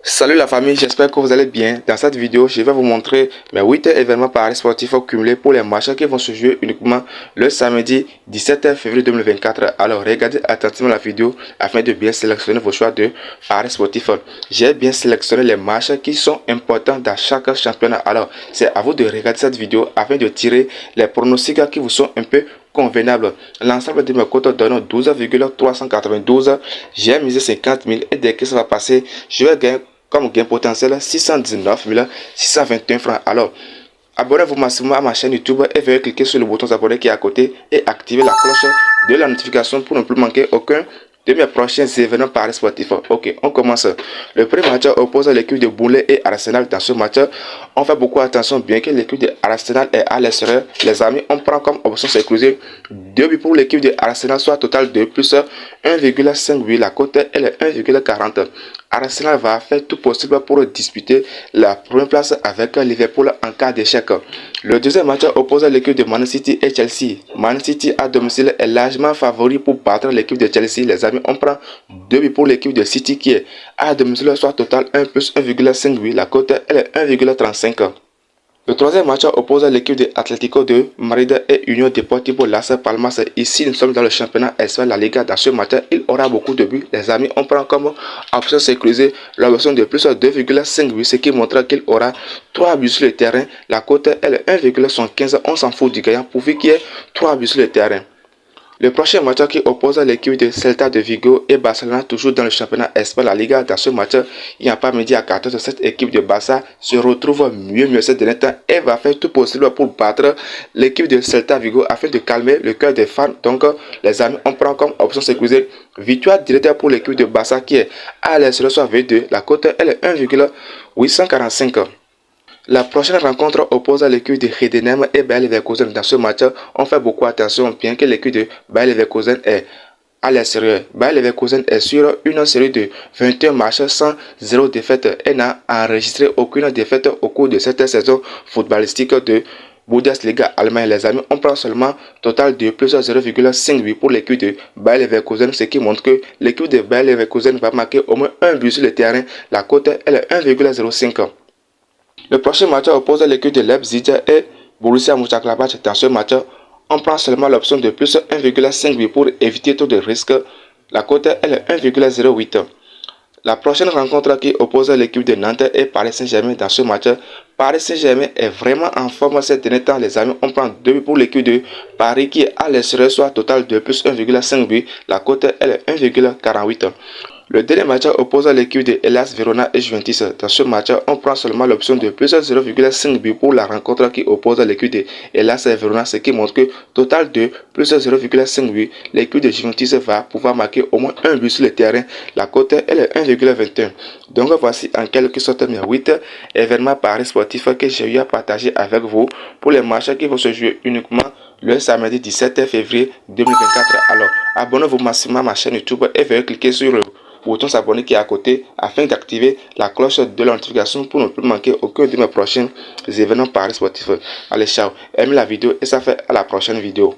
Salut la famille, j'espère que vous allez bien. Dans cette vidéo, je vais vous montrer mes 8 événements paris sportifs cumulés pour les matchs qui vont se jouer uniquement le samedi 17 février 2024. Alors regardez attentivement la vidéo afin de bien sélectionner vos choix de paris sportifs. J'ai bien sélectionné les matchs qui sont importants dans chaque championnat. Alors c'est à vous de regarder cette vidéo afin de tirer les pronostics qui vous sont un peu convenable. L'ensemble de mes cotes donne 12,392. J'ai misé 50 000 et dès que ça va passer, je vais gagner comme gain potentiel 619 621 francs. Alors, abonnez-vous massivement à ma chaîne YouTube et veuillez cliquer sur le bouton s'abonner qui est à côté et activer la cloche de la notification pour ne plus manquer aucun de mes prochains événements paris sportifs. Ok, on commence. Le premier match oppose l'équipe de Boulet et Arsenal. Dans ce match, on fait beaucoup attention, bien que l'équipe de Arsenal est à l'extérieur. Les amis, on prend comme option sécurisée 2 buts pour l'équipe de Arsenal, soit total de plus 1,58. La cote est 1,40. Arsenal va faire tout possible pour disputer la première place avec Liverpool en cas d'échec. Le deuxième match oppose l'équipe de Man City et Chelsea. Man City à domicile est largement favori pour battre l'équipe de Chelsea. Les amis, on prend 2 buts pour l'équipe de City qui est à domicile, soit total 1 plus 1,58. La cote est 1,35. Le troisième match oppose l'équipe de Atlético de Madrid et Unión Deportivo Las Palmas. Ici, nous sommes dans le championnat espagnol, la Liga. Dans ce match, il aura beaucoup de buts. Les amis, on prend comme option sécurisée l'option de plus 2,5 buts, ce qui montre qu'il aura 3 buts sur le terrain. La cote est 1,75. On s'en fout du gagnant pourvu qu'il y ait 3 buts sur le terrain. Le prochain match qui oppose l'équipe de Celta de Vigo et Barcelone, toujours dans le championnat espagnol, la Liga. Dans ce match, il n'y a pas midi à 14. Cette équipe de Barça se retrouve mieux cette dernier temps et va faire tout possible pour battre l'équipe de Celta Vigo afin de calmer le cœur des fans. Donc, les amis, on prend comme option sécurisée victoire directe pour l'équipe de Barça qui est à l'extérieur soit V2. La cote est 1,845. La prochaine rencontre oppose l'équipe de Heidenheim et Bayer Leverkusen. Dans ce match, on fait beaucoup attention, bien que l'équipe de Bayer Leverkusen est à l'extérieur. Bayer Leverkusen est sur une série de 21 matchs sans 0 défaite et n'a enregistré aucune défaite au cours de cette saison footballistique de Bundesliga Allemagne. Les amis, on prend seulement total de plus 0,58 pour l'équipe de Bayer Leverkusen, ce qui montre que l'équipe de Bayer Leverkusen va marquer au moins un but sur le terrain. La cote est 1,05. Le prochain match oppose l'équipe de Leipzig et Borussia Mönchengladbach. Dans ce match, on prend seulement l'option de plus 1,5 pour éviter tout de risque. La cote est 1,08. La prochaine rencontre qui oppose l'équipe de Nantes et Paris Saint-Germain. Dans ce match, Paris Saint-Germain est vraiment en forme ces derniers temps. Les amis, on prend 2 buts pour l'équipe de Paris qui est à l'extérieur, soit total de plus 1,5 but. La cote est 1,48. Le dernier match oppose l'équipe de Hellas Verona et Juventus. Dans ce match, on prend seulement l'option de plus 0,5 but pour la rencontre qui oppose l'équipe de Hellas Verona, ce qui montre que total de plus 0,5 but, l'équipe de Juventus va pouvoir marquer au moins un but sur le terrain. La cote est 1,21. Donc voici en quelque sorte mes 8 événements paris sportifs que j'ai eu à partager avec vous pour les matchs qui vont se jouer uniquement le samedi 17 février 2024. Alors, abonnez-vous massivement à ma chaîne YouTube et veuillez cliquer sur le bouton s'abonner qui est à côté afin d'activer la cloche de la notification pour ne plus manquer aucun de mes prochains événements paris sportifs. Allez, ciao, aimez la vidéo et ça fait à la prochaine vidéo.